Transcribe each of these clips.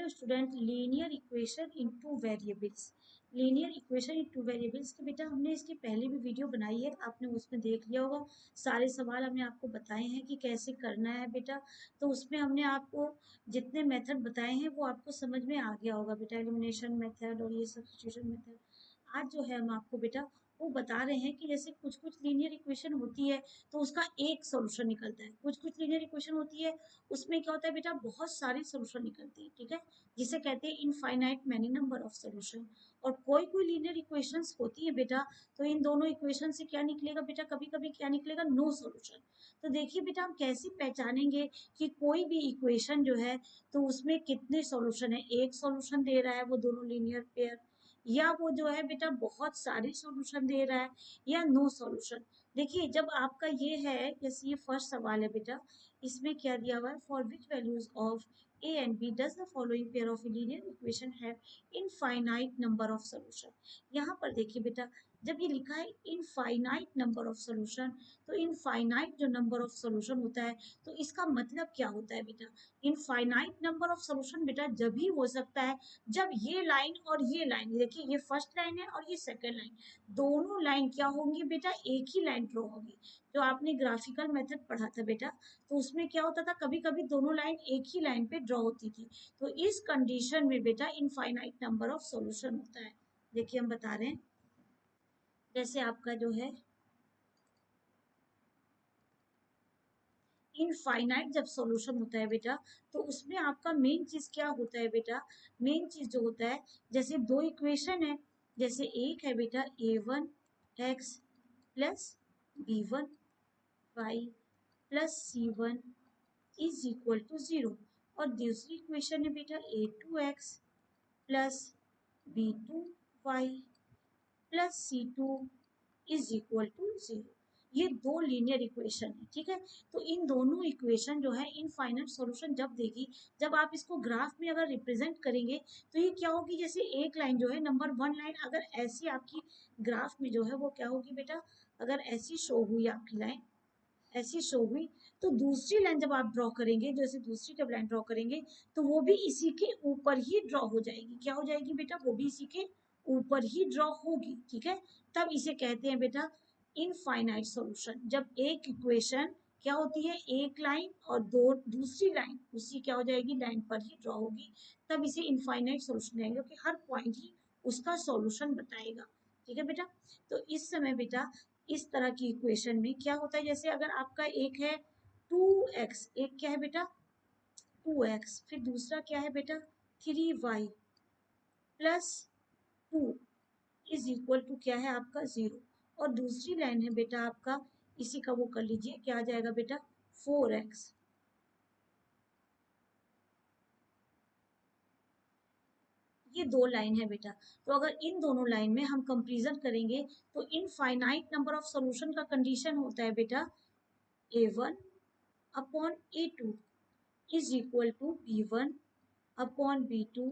Student linear equation in two variables. Linear equation in two variables के बेटा हमने इसकी पहले भी वीडियो बनाई है, आपने उसमें देख लिया होगा। सारे सवाल हमने आपको बताए हैं कि कैसे करना है बेटा, तो उसमें हमने आपको जितने मेथड बताए हैं वो आपको समझ में आ गया होगा बेटा, एलिमिनेशन मेथड और ये सब्स्टिट्यूशन मेथड। आज जो है हम आपको बेटा वो बता रहे हैं कि जैसे कुछ कुछ लीनियर इक्वेशन होती है तो उसका एक सॉल्यूशन निकलता है, कुछ कुछ लीनियर इक्वेशन होती है उसमें क्या होता है बेटा बहुत सारे सॉल्यूशन निकलते हैं, ठीक है, जिसे कहते हैं infinite many number of solution. और कोई कोई लीनियर इक्वेशंस होती है बेटा तो इन दोनों इक्वेशन से क्या निकलेगा बेटा, कभी कभी क्या निकलेगा, नो सॉल्यूशन। तो देखिए बेटा हम कैसे पहचानेंगे कि कोई भी इक्वेशन जो है तो उसमें कितने सॉल्यूशन है, एक सॉल्यूशन दे रहा है वो दोनों लीनियर पेयर, या वो जो है बेटा बहुत सारे सॉल्यूशन दे रहा है, या नो सॉल्यूशन। देखिए जब आपका ये है, जैसे ये फर्स्ट सवाल है बेटा, इसमें क्या दिया हुआ है, for which values of a and b does the following pair of linear equation have infinite number of solution. यहाँ पर देखिए बेटा जब ये लिखा है इनफाइनाइट नंबर ऑफ सॉल्यूशन, तो इनफाइनाइट जो नंबर ऑफ सॉल्यूशन होता है तो इसका मतलब क्या होता है बेटा, इनफाइनाइट नंबर ऑफ सॉल्यूशन बेटा जब ही हो सकता है जब ये लाइन और ये लाइन, देखिए ये फर्स्ट लाइन है और ये सेकंड लाइन, दोनों लाइन क्या होंगी बेटा, एक ही लाइन ड्रॉ होगी। जो आपने ग्राफिकल मेथड पढ़ा था बेटा तो उसमें क्या होता था, कभी कभी दोनों लाइन एक ही लाइन पे ड्रॉ होती थी, तो इस कंडीशन में बेटा इनफाइनाइट नंबर ऑफ सॉल्यूशन होता है। देखिए हम बता रहे हैं, जैसे आपका जो है इनफाइनाइट जब सॉल्यूशन होता है बेटा तो उसमें आपका मेन चीज क्या होता है बेटा, मेन चीज जो होता है, जैसे दो इक्वेशन है, जैसे एक है बेटा a1x plus b1y plus c1 is equal to 0, और दूसरी इक्वेशन है बेटा a2x plus b2y plus c2 is equal to 0। ये दो लीनियर इक्वेशन है, ठीक है। तो इन दोनों इक्वेशन जो है इनफाइनाइट सॉल्यूशन जब देगी, जब आप इसको ग्राफ में अगर रिप्रेजेंट करेंगे तो ये क्या होगी, जैसे एक लाइन जो है नंबर वन लाइन अगर ऐसी आपकी ग्राफ में जो है वो क्या होगी बेटा, अगर ऐसी शो हुई आपकी लाइन, ऐसी शो हुई, तो दूसरी लाइन जब आप ड्रॉ करेंगे, जैसे दूसरी जब लाइन ड्रॉ करेंगे तो वो भी इसी के ऊपर ही ड्रॉ हो जाएगी, क्या हो जाएगी बेटा, वो भी इसी के ऊपर ही ड्रॉ होगी, ठीक है। तब इसे कहते हैं बेटा इनफाइनाइट सॉल्यूशन। जब एक इक्वेशन क्या होती है, एक लाइन और दो दूसरी लाइन उसी क्या हो जाएगी, लाइन पर ही ड्रॉ होगी, तब इसे इनफाइनाइट सॉल्यूशन कहेंगे, क्योंकि हर पॉइंट ही उसका सॉल्यूशन बताएगा, ठीक है बेटा। तो इस समय बेटा इस तरह की इक्वेशन में क्या होता है, जैसे अगर आपका एक है 2x, एक क्या है बेटा 2x, फिर दूसरा क्या है बेटा 3y plus 2 is equal to क्या है आपका 0, और दूसरी लाइन है बेटा आपका, इसी का वो कर लीजिए, क्या आ जाएगा बेटा 4x। ये दो लाइन है बेटा, तो अगर इन दोनों लाइन में हम कंपेरिजन करेंगे तो इनफाइनाइट नंबर ऑफ सॉल्यूशन का कंडीशन होता है बेटा a1 upon a2 is equal to b1 upon b2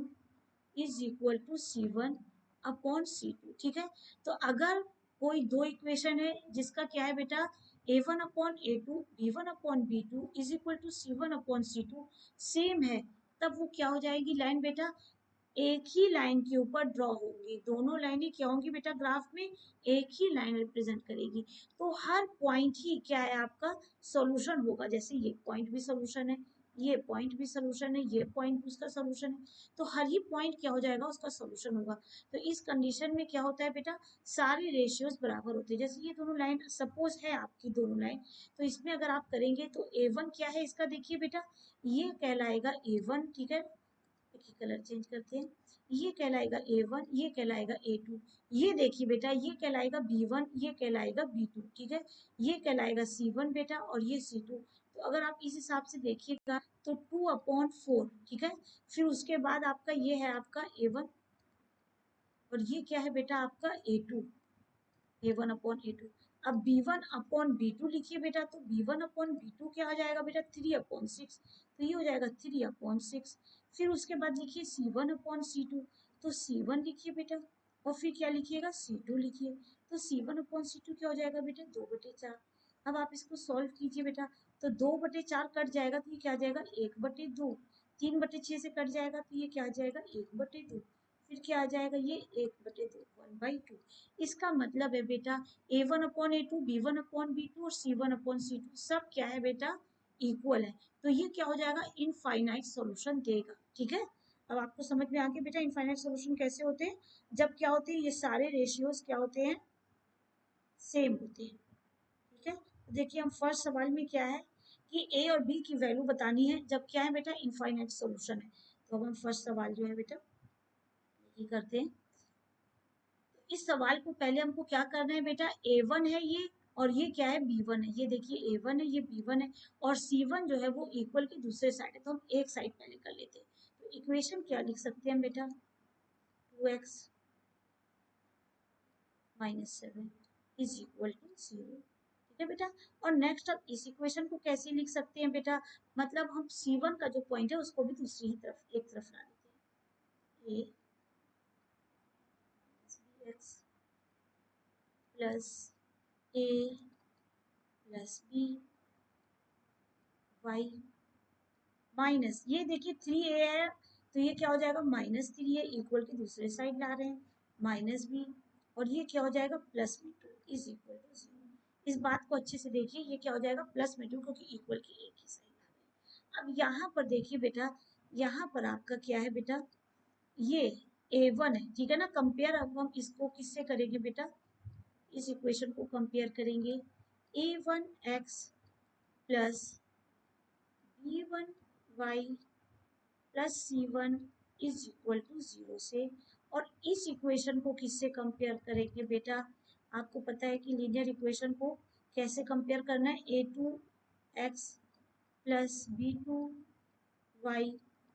is equal to c1 upon c2, ठीक है। तो अगर कोई दो इक्वेशन है जिसका क्या है बेटा a1 upon a2 b1 upon b2 is equal to c1 upon c2 same है, तब वो क्या हो जाएगी लाइन बेटा, एक ही लाइन के ऊपर ड्रॉ होंगी, दोनों लाइनें क्या होंगी बेटा ग्राफ में, एक ही लाइन रिप्रेजेंट करेगी, तो हर पॉइंट ही क्या है आपका सॉल्यूशन होगा, जैसे ये पॉइंट भी सॉल्यूशन है, ये पॉइंट भी सॉल्यूशन है, ये पॉइंट भी उसका सॉल्यूशन है, तो हर ही पॉइंट क्या हो जाएगा उसका सॉल्यूशन होगा। तो इस कंडीशन में क्या होता है बेटा, सारे रेशियोज बराबर होते हैं, जैसे ये दोनों लाइन सपोज है आपकी दोनों लाइन, तो इसमें अगर आप करेंगे तो a1 क्या है इसका, देखिए बेटा ये कहलाएगा a1, ठीक है, देखिए कलर चेंज करते हैं, ये कहलाएगा a1, ये कहलाएगा a2, ये देखिए बेटा ये कहलाएगा b1, ये कहलाएगा b2, ठीक है, ये कहलाएगा c1 बेटा और ये c2। तो अगर आप इस हिसाब से देखिएगा तो 2/4, ठीक है, फिर उसके बाद आपका ये है आपका a1 और ये क्या है बेटा आपका a2, a1 अपॉन a2। अब b1 अपॉन b2 लिखिए बेटा, तो b1 अपॉन b2 क्या आ जाएगा बेटा 3/6, तो ये हो जाएगा 3/6। फिर उसके बाद लिखिए c1 अपॉन c2, तो c1 लिखिए बेटा और फिर क्या लिखिएगा c2 लिखिए, तो c1 अपॉन c2 क्या हो जाएगा बेटा 2/4। अब आप इसको सॉल्व कीजिए बेटा, तो 2/4 कट जाएगा तो ये क्या आ जाएगा 1/2, 3/6 से कट जाएगा तो ये क्या आ जाएगा 1/2। फिर क्या आ जाएगा ये 1/2 1/2। इसका मतलब है बेटा A1/A2 B1/B2 और C1/C2 सब क्या है बेटा इक्वल है। तो ये क्या हो जाएगा इनफाइनाइट सॉल्यूशन देगा। ठीक है, अब आपको समझ में आ गया बेटा इनफाइनाइट सॉल्यूशन कैसे होते हैं, जब क्या होते हैं ये सारे रेशियोज क्या होते हैं सेम होते हैं। ठीक है, तो देखिए हम फर्स्ट सवाल में क्या है कि ए और बी की वैल्यू बतानी है जब क्या है बेटा इनफाइनाइट सॉल्यूशन है। तो अब हम फर्स्ट सवाल जो है बेटा ये करते हैं। तो इस सवाल को पहले हमको क्या करना है बेटा A1 है ये और ये क्या है B1 है। ये देखिए A1 है ये B1 है और C1 जो है वो इक्वल की दूसरे साइड है, तो हम एक साइड पहले कर लेते हैं। तो इक्वेशन क्या लिख सकते हैं बेटा 2x - 7 इज इक्वल टू 0। ठीक है बेटा, और नेक्स्ट अब इस इक्वेशन को कैसे लिख सकते हैं बेटा, मतलब हम C1 का जो पॉइंट है उसको भी दूसरी ही तरफ एक तरफ ला देते हैं। a x plus a plus b Y minus ये देखिए 3a है तो ये क्या हो जाएगा -3 है इक्वल की दूसरे साइड ला रहे हैं -b और ये क्या हो जाएगा +2 इज इक्वल टू 0। इस बात को अच्छे से देखिए ये क्या हो जाएगा +2 क्योंकि इक्वल की एक ही साइड ला रहे हैं। अब यहाँ पर देखिए बेटा यहाँ पर आपका क्या है बेटा ये A1 है। ठीक है ना, कंपेयर अब हम इसको किससे करेंगे बेटा, इस इक्वेशन को कंपेयर करेंगे A1x plus B1y plus C1 is equal to 0 से। और इस इक्वेशन को किससे कंपेयर करेंगे बेटा, आपको पता है कि लीनियर इक्वेशन को कैसे कंपेयर करना है A2x plus B2y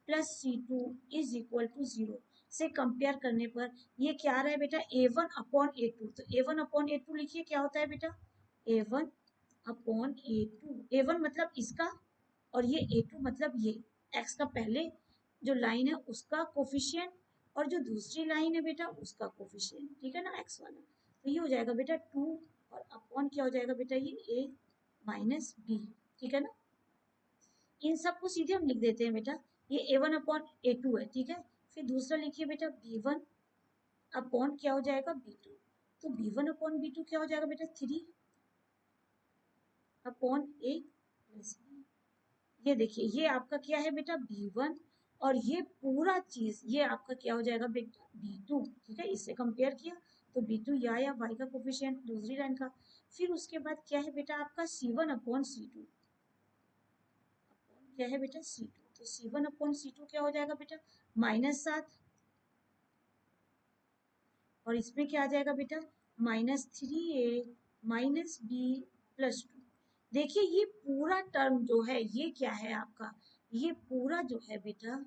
plus C2 is equal to 0 से कंपेयर करने पर ये क्या आ रहा है बेटा A1/A2। तो A1/A2 लिखिए क्या होता है बेटा A1/A2। A1 मतलब इसका और ये A2 मतलब ये x का पहले जो लाइन है उसका कोफिशिएंट और जो दूसरी लाइन है बेटा उसका कोफिशिएंट। ठीक है ना x वाला, तो ये हो जाएगा बेटा 2 और अपॉन क्या हो जाएगा बेटा ये a माइनस बी। ठीक है ना, इन सबको सीधे हम लिख देते हैं बेटा ये A1/A2 है। ठीक है, फिर दूसरा लिखिए बेटा B1 अपॉन क्या हो जाएगा B2। तो B1/B2 क्या हो जाएगा बेटा 3/a प्लस b। ये देखिए ये आपका क्या है बेटा B1 और ये पूरा चीज ये आपका क्या हो जाएगा बेटा B2। ठीक है, इससे कंपेयर किया तो B2 या y का कोफिशिएंट दूसरी लाइन का। फिर उसके बाद क्या है बेटा आपका C1/C2 क्या है बेटा C2। तो C1/C2 क्या हो जाएगा बेटा -7 और इसमें क्या आ जाएगा बेटा -3a -b प्लस 2। देखिए ये पूरा टर्म जो है ये क्या है आपका ये पूरा जो है बेटा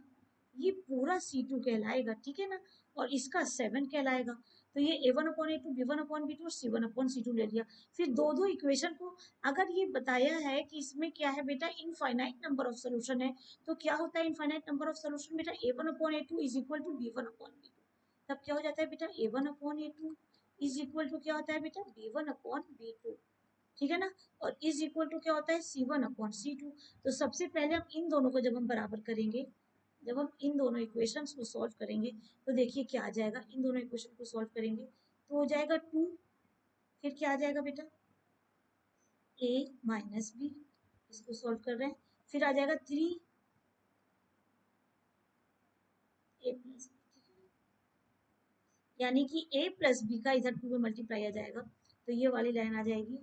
ये पूरा C2 कहलाएगा। ठीक है ना, और इसका 7 कहलाएगा। तो ये A1/A2 B1/B2 और C1/C2 ले लिया। फिर दो दो इक्वेशन को अगर ये बताया है कि इसमें क्या है बेटा इनफाइनाइट नंबर ऑफ सोल्यूशन है तो क्या होता है इनफाइनाइट नंबर ऑफ सोल्यूशन बेटा A1/A2 is equal to B1/B2। तब क्या हो जाता है बेटा A1/A2 इज इक्वल टू क्या होता है बेटा B1/B2। ठीक है ना, और इज इक्वल टू क्या होता है C1/C2। तो सबसे पहले हम इन दोनों को जब हम बराबर करेंगे, जब हम इन दोनों इक्वेशंस को सॉल्व करेंगे तो देखिए क्या आ जाएगा, इन दोनों इक्वेशन को सॉल्व करेंगे तो हो जाएगा 2। फिर क्या आ जाएगा बेटा a माइनस बी, इसको सॉल्व कर रहे हैं। फिर आ जाएगा 3a प्लस बी, यानी कि a प्लस बी का इधर 2 में मल्टीप्लाई आ जाएगा तो ये वाली लाइन आ जाएगी।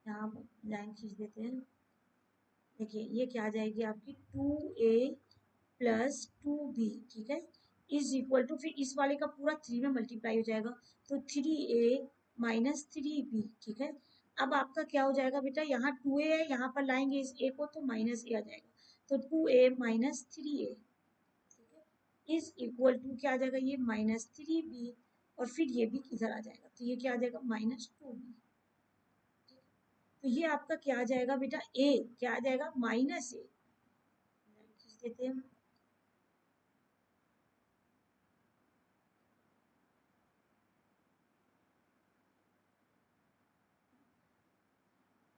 यहाँ लाइन खींच देते हैं, देखिए ये क्या आ जाएगी आपकी 2a प्लस 2b। ठीक है, इज इक्वल टू फिर इस वाले का पूरा 3 में मल्टीप्लाई हो जाएगा तो 3a माइनस 3b। ठीक है, अब आपका क्या हो जाएगा बेटा यहाँ 2a है यहाँ पर लाएंगे इस a को तो माइनस a आ जाएगा तो 2a माइनस 3a। ठीक है, इज इक्वल टू क्या आ जाएगा ये -3b और फिर ये भी इधर आ जाएगा तो ये क्या आ जाएगा -2b। तो ये आपका क्या आ जाएगा बेटा a क्या आ जाएगा -a। खींच देते हैं,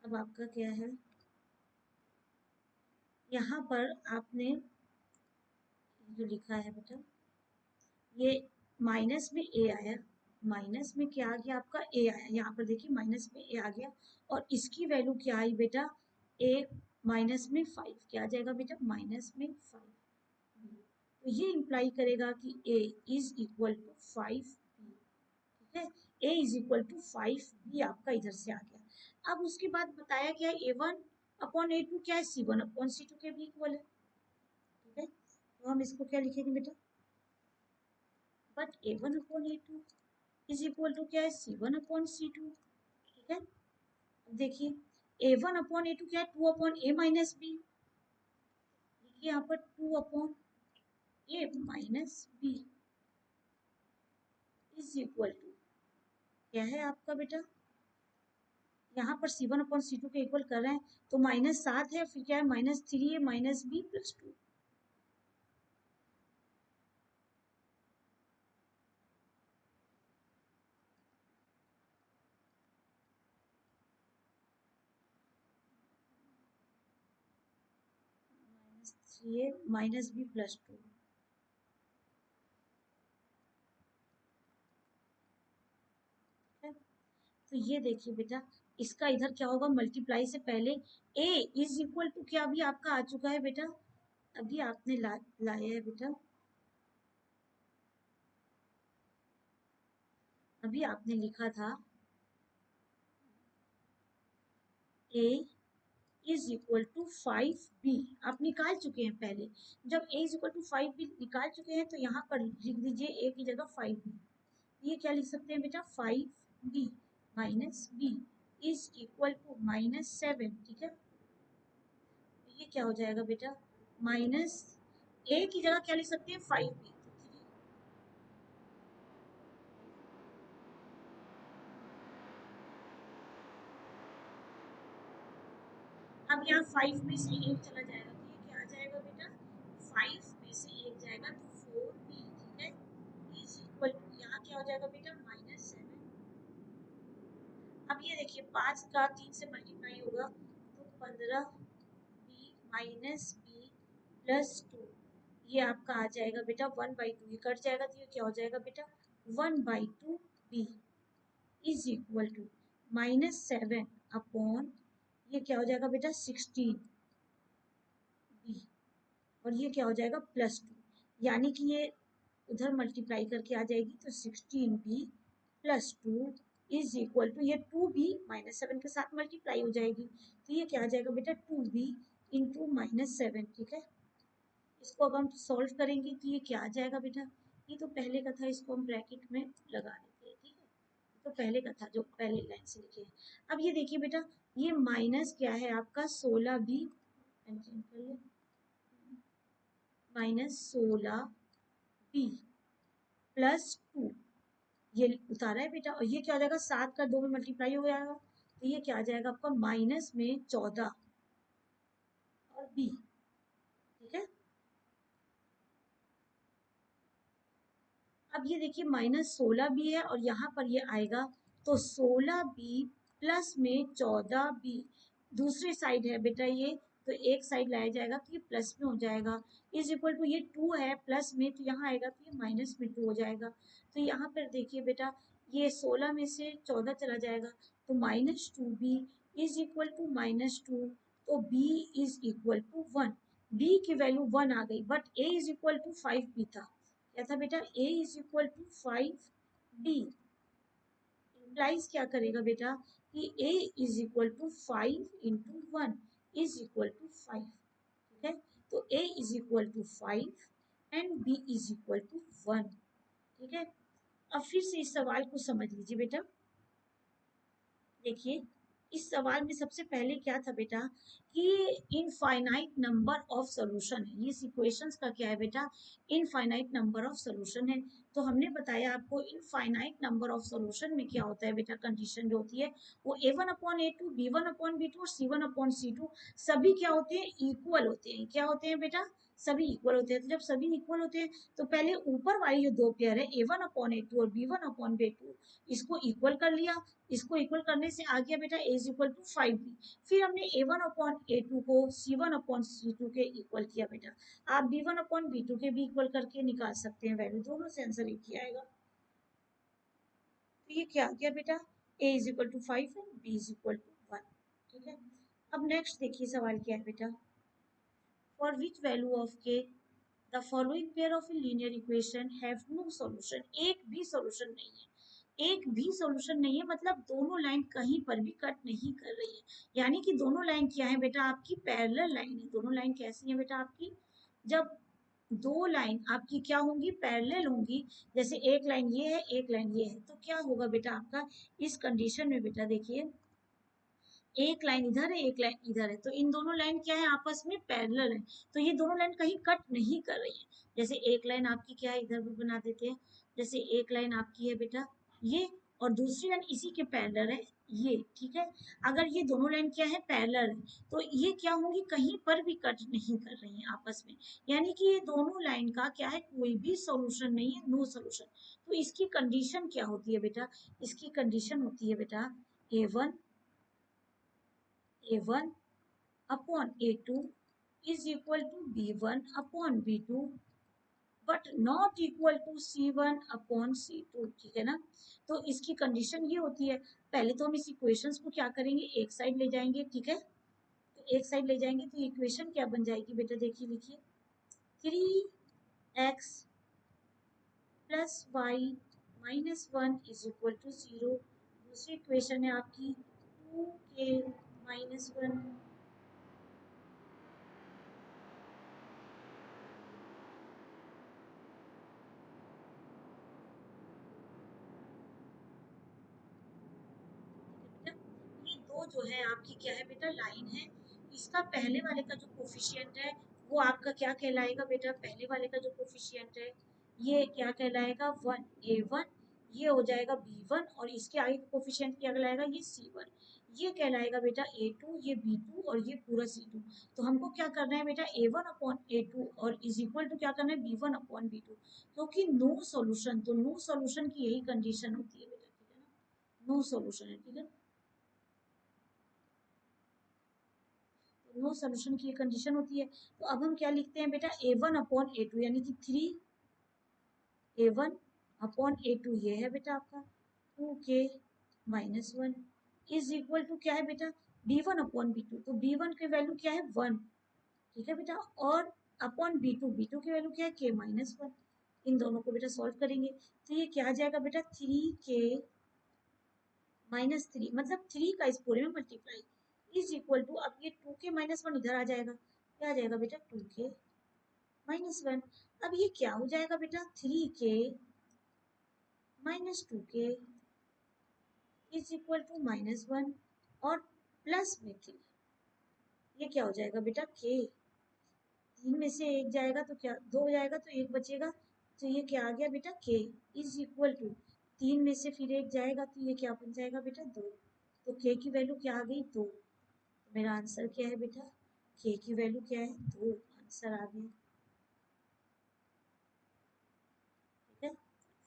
अब आपका क्या है यहाँ पर आपने जो लिखा है बेटा, ये माइनस में ए आया, माइनस में क्या आ गया आपका ए आया, यहाँ पर देखिए माइनस में ए आ गया, और इसकी वैल्यू क्या आई बेटा, ए माइनस में 5, क्या आ जाएगा बेटा, माइनस में 5। तो ये इंप्लाई करेगा कि ए इज इक्वल टू 5 बी, ठीक है, ए इज इक्वल टू 5 बी आपका इधर से आ गया। अब उसके बाद बताया गया A1 अपॉन A2 क्या है, C1 अपॉन C2 के भी इक्वल है, ठीक है, तो हम इसको क्या लिखेंगे बेटा, but A1 upon A2 is equal to क्या है, C1 अपॉन C2, ठीक है। अब देखिए A1 अपॉन A2 क्या है, 2 अपॉन A माइनस बी, देखिए यहाँ पर 2 upon A minus B is equal to क्या है आपका बेटा, यहाँ पर C1 अपॉन C2 के इक्वल कर रहे हैं, तो -7 है, फिर क्या है, -3 है, माइनस बी प्लस 2, -3 है, माइनस बी प्लस 2, तो ये देखिए बेटा, इसका इधर क्या होगा, मल्टीप्लाई से पहले a इज इक्वल टू क्या अभी आपका आ चुका है बेटा, अभी आपने लाया है बेटा, अभी आपने लिखा था a is equal to 5b, आप निकाल चुके हैं पहले, जब a is equal to 5b निकाल चुके हैं, तो यहाँ पर लिख दीजिए a की जगह 5b, ये क्या लिख सकते हैं बेटा, 5b minus b is equal to -7, ठीक है, ये क्या हो जाएगा बेटा, माइनस a की जगह क्या लिख सकते हैं, 5b, अब यहाँ 5 में से 1 चला जाएगा, तो ये क्या आ जाएगा बेटा, 5 में से 1 जाएगा तो 4b, ठीक है, इज इक्वल टू यहाँ क्या हो जाएगा बेटा, -7। अब ये देखिए 5 का 3 से मल्टीप्लाई होगा तो 15b माइनस बी प्लस 2, ये आपका आ जाएगा बेटा 1/2, ये कट जाएगा तो ये क्या हो जाएगा बेटा, 1/2b is equal to -7 upon, ये क्या हो जाएगा बेटा, 16b, और ये क्या हो जाएगा, +2, यानी कि ये उधर मल्टीप्लाई करके आ जाएगी, तो 16b plus 2 is equal to, ये 2b -7 के साथ मल्टीप्लाई हो जाएगी, तो ये क्या आ जाएगा बेटा, 2b इंटू -7, ठीक है। इसको अब हम सॉल्व करेंगे तो ये क्या आ जाएगा बेटा, ये तो पहले का था, इसको हम ब्रैकेट में लगा देते हैं, ठीक है, तो पहले का था जो पहले लाइन से लिखे हैं। अब ये देखिए बेटा, ये माइनस क्या है आपका 16b, -16b प्लस 2, ये उतारा है बेटा, और ये क्या हो जाएगा, 7 का 2 में मल्टीप्लाई हो जाएगा, तो ये क्या आ जाएगा आपका, माइनस में 14 और b, ठीक है। अब ये देखिए -16b है, और यहाँ पर ये आएगा तो 16b प्लस में 14b, दूसरी साइड है बेटा ये, तो एक साइड लाया जाएगा तो ये प्लस में हो जाएगा, इज इक्वल टू, ये 2 है प्लस में, तो यहाँ आएगा तो ये माइनस में 2 हो जाएगा, तो यहाँ पर देखिए बेटा, ये 16 में से 14 चला जाएगा, तो -2b इज इक्वल टू -2, तो b is equal to 1, b की वैल्यू 1 आ गई, but a is equal to 5b था, क्या था बेटा, a is equal to 5b, implies क्या करेगा बेटा, कि a is equal to 5 into 1 is equal to 5, ठीक है, तो a is equal to 5 and b is equal to 1, ठीक है। अब फिर से इस सवाल को समझ लीजिए बेटा, देखिए इस सवाल में सबसे पहले क्या था बेटा, कि इनफाइनाइट नंबर ऑफ सॉल्यूशन है, ये इक्वेशंस का क्या है बेटा, इनफाइनाइट नंबर ऑफ सॉल्यूशन है, तो हमने बताया आपको इनफाइनाइट नंबर ऑफ सॉल्यूशन में क्या होता है बेटा, कंडीशन जो होती है वो A1/A2, B1/B2 और C1/C2 सभी क्या होते हैं, इक्वल होते हैं, क्या होते हैं बेटा, सभी इक्वल होते हैं। तो जब सभी इक्वल होते हैं तो पहले ऊपर वाली जो दो पेयर है A1/A2 और B1/B2 इसको इक्वल कर लिया। इसको इक्वल करने से आ गया बेटा A is equal to 5B। फिर हमने A1/A2 को C1/C2 के इक्वल किया बेटा। आप B1/B2 के भी इक्वल करके निकाल सकते हैं वैल्यू, दोनों से आंसर एक ही आएगा। तो ये क्या आ गया बेटा, A इज इक्वल टू 5 है, B इज इक्वल टू 1। ठीक है, अब नेक्स्ट देखिए सवाल क्या है बेटा। For which value of k the following pair of a linear equation have no solution. एक भी सॉल्यूशन नहीं है, एक भी सॉल्यूशन नहीं है, मतलब दोनों लाइन कहीं पर भी कट नहीं कर रही है। यानी कि दोनों लाइन क्या है बेटा, आपकी पैरेलल लाइन है। दोनों लाइन कैसी है बेटा आपकी, जब दो लाइन आपकी क्या होंगी, पैरेलल होंगी। जैसे एक लाइन ये है, एक लाइन ये है, तो क्या होगा बेटा आपका इस कंडीशन में बेटा, देखिए एक लाइन इधर है, एक लाइन इधर है, तो इन दोनों लाइन क्या है, आपस में पैरेलल है। तो ये दोनों लाइन कहीं कट नहीं कर रही है। जैसे एक लाइन आपकी क्या है, इधर भी बना देते हैं। जैसे एक लाइन आपकी है बेटा ये, और दूसरी लाइन इसी के पैरेलल है ये। ठीक है, अगर ये दोनों लाइन क्या है, पैरेलल है, तो ये क्या होंगी, कहीं पर भी कट नहीं कर रही है आपस में। यानी कि ये दोनों लाइन का क्या है, कोई भी सॉल्यूशन नहीं है, नो सॉल्यूशन। तो इसकी कंडीशन क्या होती है बेटा, इसकी कंडीशन होती है बेटा A1/A2 is equal to B1/B2 but not equal to C1/C2। ठीक है ना, तो इसकी कंडीशन ये होती है। पहले तो हम इस इक्वेशंस को क्या करेंगे, एक साइड ले जाएंगे। ठीक है, तो एक साइड ले जाएंगे तो इक्वेशन क्या बन जाएगी बेटा, देखिए लिखिए 3x plus Y minus 1 is equal to 0। दूसरी इक्वेशन है आपकी 2k-1। ये दो जो है आपकी क्या है बेटा, लाइन है। इसका पहले वाले का जो कोफिशिएंट है वो आपका क्या कहलाएगा बेटा, पहले वाले का जो कोफिशिएंट है ये क्या कहलाएगा, 1 A1। ये हो जाएगा B1 और इसके आगे का कोफिशिएंट क्या कहलाएगा, ये C1। ये कहलाएगा बेटा A2, ये B2 और ये पूरा C2। तो हमको क्या करना है बेटा, A1/A2 और इज इक्वल टू क्या करना है, B1/B2। क्योंकि नो सॉल्यूशन, तो नो सॉल्यूशन की यही कंडीशन होती है बेटा। ठीक है ना, नो सॉल्यूशन है। ठीक है, नो सॉल्यूशन की कंडीशन होती है। तो अब हम क्या लिखते हैं बेटा, A1/A2 यानी कि 3A1/A2 ये है बेटा आपका 2k-1 इज इक्वल टू क्या है बेटा, B1/B2। तो B1 की वैल्यू क्या है, 1। ठीक है बेटा, और अपॉन B2, B2 की वैल्यू क्या है, k-1। इन दोनों को बेटा सॉल्व करेंगे तो ये क्या आ जाएगा बेटा, 3k-3, मतलब 3 का इस पूरे में मल्टीप्लाई इज इक्वल टू, अब ये 2k-1 इधर आ जाएगा, क्या आ जाएगा बेटा, 2k-1। अब ये क्या हो जाएगा बेटा, 3k-2k इज इक्वल टू -1 और प्लस में 3। ये क्या हो जाएगा बेटा, k 3 में से एक जाएगा तो क्या, 2 हो जाएगा तो एक बचेगा। तो ये क्या आ गया बेटा, k इज इक्वल टू 3 में से फिर एक जाएगा तो ये क्या बन जाएगा बेटा, 2। तो k की वैल्यू क्या आ गई, 2। तो मेरा आंसर क्या है बेटा, k की वैल्यू क्या है, 2। आंसर आ गया। ठीक है,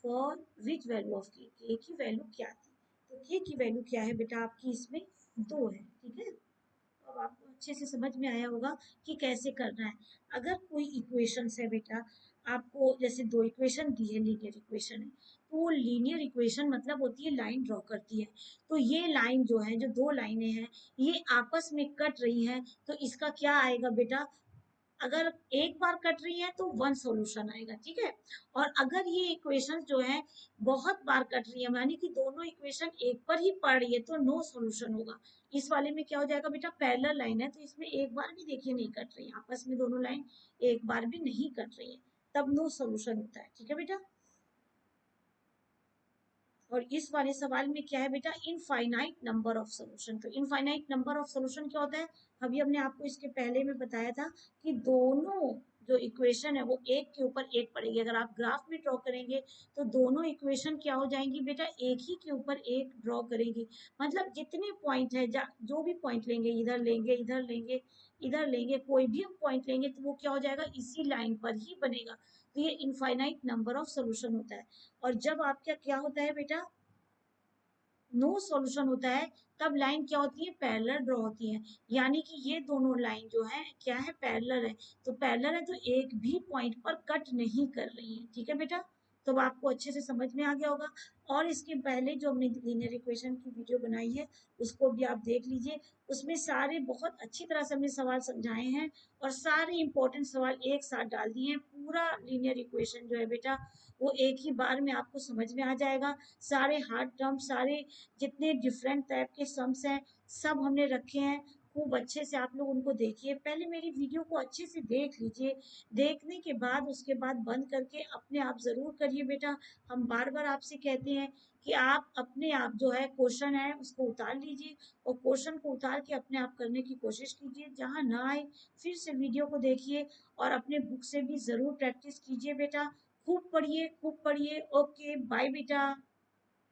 for which value of k, k की वैल्यू क्या थी, तो k की वैल्यू क्या है बेटा आपकी इसमें, 2 है। ठीक है, तो अब आपको अच्छे से समझ में आया होगा कि कैसे करना है। अगर कोई इक्वेशंस है बेटा, आपको जैसे दो इक्वेशन दी है, लीनियर इक्वेशन है, तो वो लीनियर इक्वेशन मतलब होती है लाइन ड्रॉ करती है। तो ये लाइन जो है, जो दो लाइनें हैं ये आपस में कट रही हैं, तो इसका क्या आएगा बेटा, अगर एक बार कट रही है तो वन सॉल्यूशन आएगा। ठीक है, और अगर ये इक्वेशन जो है बहुत बार कट रही है, यानी कि दोनों इक्वेशन एक पर ही पड़ रही है, तो नो सॉल्यूशन होगा। इस वाले में क्या हो जाएगा बेटा, पैरेलल लाइन है तो इसमें एक बार भी देखिए नहीं कट रही है, आपस में दोनों लाइन एक बार भी नहीं कट रही है, तब नो सॉल्यूशन होता है। ठीक है बेटा, और इस वाले सवाल में क्या है बेटा, इनफाइनाइट नंबर ऑफ सॉल्यूशन। तो इनफाइनाइट नंबर ऑफ सॉल्यूशन क्या होता है, अभी हमने आपको इसके पहले में बताया था कि दोनों जो इक्वेशन है वो एक के ऊपर एक पड़ेगी। अगर आप ग्राफ में ड्रॉ करेंगे तो दोनों इक्वेशन क्या हो जाएंगी बेटा, एक ही के ऊपर एक ड्रॉ करेंगी। मतलब जितने पॉइंट है, जो भी पॉइंट लेंगे, इधर लेंगे इधर लेंगे, इधर लेंगे, कोई भी हम पॉइंट लेंगे तो वो क्या हो जाएगा, इसी लाइन पर ही बनेगा। तो ये इनफाइनाइट नंबर ऑफ सोल्यूशन होता है। और जब आपका क्या होता है बेटा, नो सॉल्यूशन होता है, तब लाइन क्या होती है, पैरेलल ड्रॉ होती है। यानी कि ये दोनों लाइन जो है क्या है, पैरेलल है। तो पैरेलल है तो एक भी पॉइंट पर कट नहीं कर रही है। ठीक है बेटा, तो अब आपको अच्छे से समझ में आ गया होगा। और इसके पहले जो हमने लीनियर इक्वेशन की वीडियो बनाई है उसको भी आप देख लीजिए, उसमें सारे बहुत अच्छी तरह से हमने सवाल समझाए हैं और सारे इंपॉर्टेंट सवाल एक साथ डाल दिए हैं। पूरा लीनियर इक्वेशन जो है बेटा वो एक ही बार में आपको समझ में आ जाएगा। सारे हार्ड टर्म, सारे जितने डिफरेंट टाइप के सम्स हैं सब हमने रखे हैं। खूब अच्छे से आप लोग उनको देखिए, पहले मेरी वीडियो को अच्छे से देख लीजिए। देखने के बाद उसके बाद बंद करके अपने आप ज़रूर करिए बेटा। हम बार बार आपसे कहते हैं कि आप अपने आप जो है क्वेश्चन है उसको उतार लीजिए और क्वेश्चन को उतार के अपने आप करने की कोशिश कीजिए। जहाँ ना आए फिर से वीडियो को देखिए और अपने बुक से भी ज़रूर प्रैक्टिस कीजिए बेटा। खूब पढ़िए, खूब पढ़िए। ओके बाय बेटा।